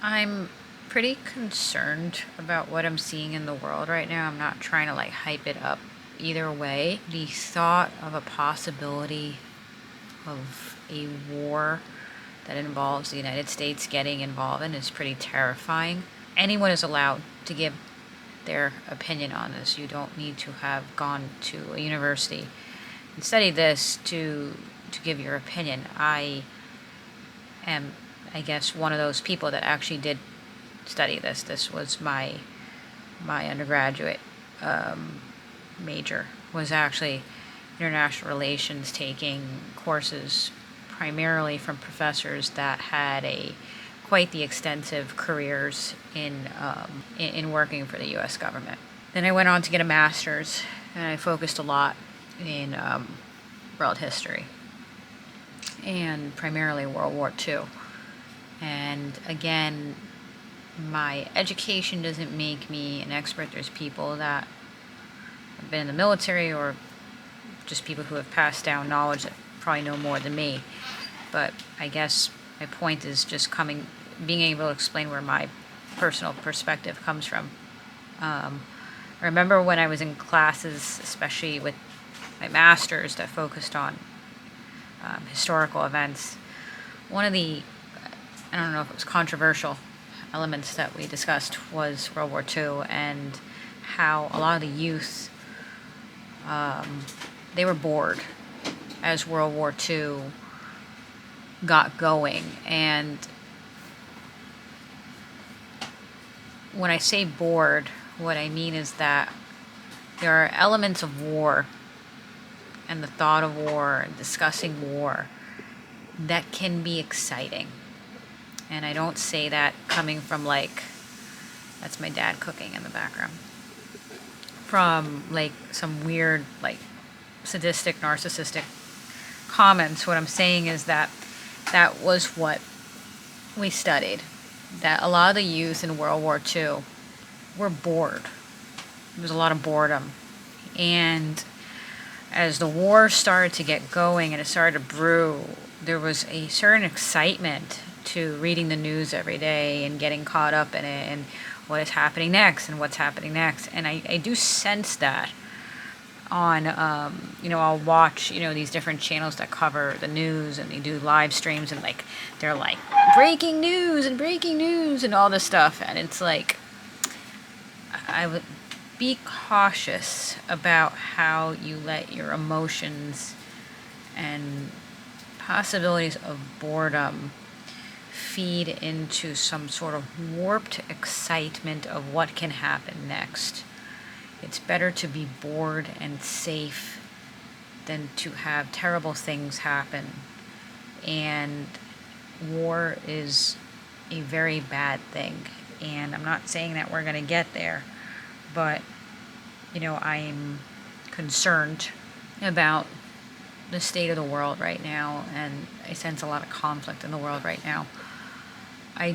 I'm pretty concerned about what I'm seeing in the world right now. I'm not trying to like hype it up either way. The thought of a possibility of a war that involves the United States getting involved in is pretty terrifying. Anyone is allowed to give their opinion on this. You don't need to have gone to a university and studied this to give your opinion. I am, I guess, one of those people that actually did study this. This was my undergraduate major, was actually international relations, taking courses primarily from professors that had a quite the extensive careers in working for the U.S. government. Then I went on to get a master's, and I focused a lot in world history and primarily World War II. And again, my education doesn't make me an expert. There's people that have been in the military or just people who have passed down knowledge that probably know more than me. But I guess my point is just being able to explain where my personal perspective comes from. I remember when I was in classes, especially with my master's that focused on historical events, one of the, I don't know if it was controversial elements that we discussed was World War II and how a lot of the youth, they were bored as World War II got going. And when I say bored, what I mean is that there are elements of war and the thought of war and discussing war that can be exciting. And I don't say that coming from like, that's my dad cooking in the background, from like some weird, like sadistic, narcissistic comments. What I'm saying is that that was what we studied. That a lot of the youth in World War II were bored. There was a lot of boredom. And as the war started to get going and it started to brew, there was a certain excitement to reading the news every day and getting caught up in it and what is happening next and what's happening next. And I do sense that on, I'll watch, these different channels that cover the news and they do live streams and like, they're like breaking news and all this stuff. And it's like, I would be cautious about how you let your emotions and possibilities of boredom feed into some sort of warped excitement of what can happen next. It's better to be bored and safe than to have terrible things happen. And war is a very bad thing. And I'm not saying that we're going to get there, but, I'm concerned about the state of the world right now, and I sense a lot of conflict in the world right now. I'm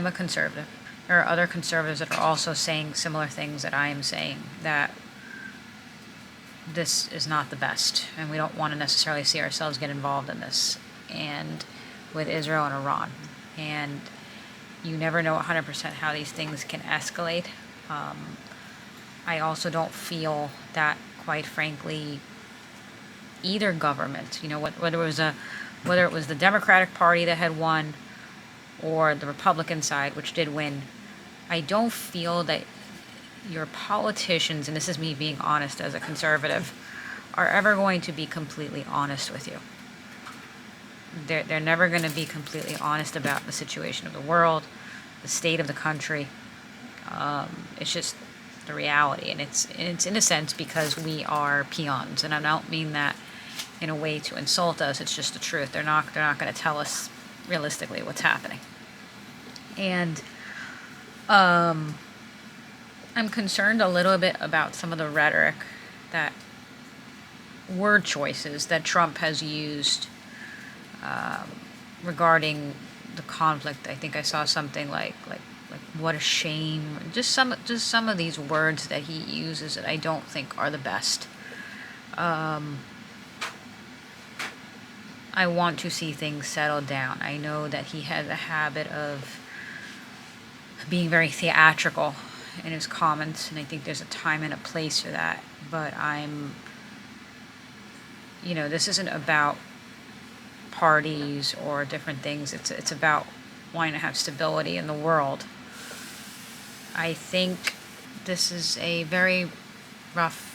a conservative. There are other conservatives that are also saying similar things that I am saying, that this is not the best, and we don't want to necessarily see ourselves get involved in this, and with Israel and Iran. And you never know 100% how these things can escalate. I also don't feel that, quite frankly, either government, whether it was the Democratic Party that had won or the Republican side, which did win, I don't feel that your politicians, and this is me being honest as a conservative, are ever going to be completely honest with you. They're never going to be completely honest about the situation of the world, the state of the country. It's just the reality, and it's in a sense because we are peons, and I don't mean that in a way to insult us. It's just the truth. They're not going to tell us realistically what's happening. And I'm concerned a little bit about some of the rhetoric, that word choices that Trump has used regarding the conflict. I think I saw something like what a shame. Just some of these words that he uses that I don't think are the best. I'm I want to see things settle down. I know that he has a habit of being very theatrical in his comments, and I think there's a time and a place for that. But this isn't about parties or different things. It's about wanting to have stability in the world. I think this is a very rough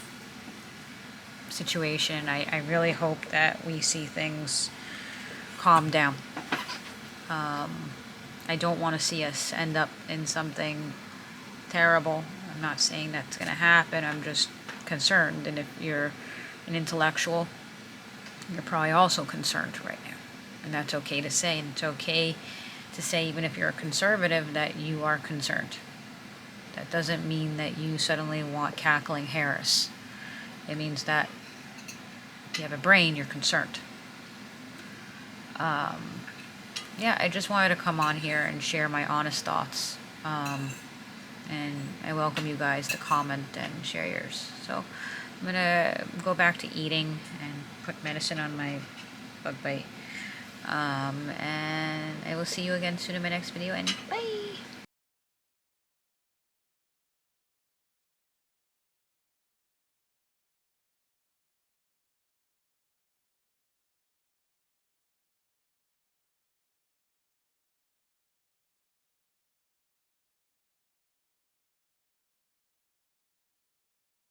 situation. I really hope that we see things calm down. I don't want to see us end up in something terrible. I'm not saying that's going to happen. I'm just concerned. And if you're an intellectual, you're probably also concerned right now. And that's okay to say. And it's okay to say, even if you're a conservative, that you are concerned. That doesn't mean that you suddenly want cackling Harris. It means that if you have a brain, you're concerned. Yeah, I just wanted to come on here and share my honest thoughts. And I welcome you guys to comment and share yours. So I'm going to go back to eating and put medicine on my bug bite. And I will see you again soon in my next video, and bye!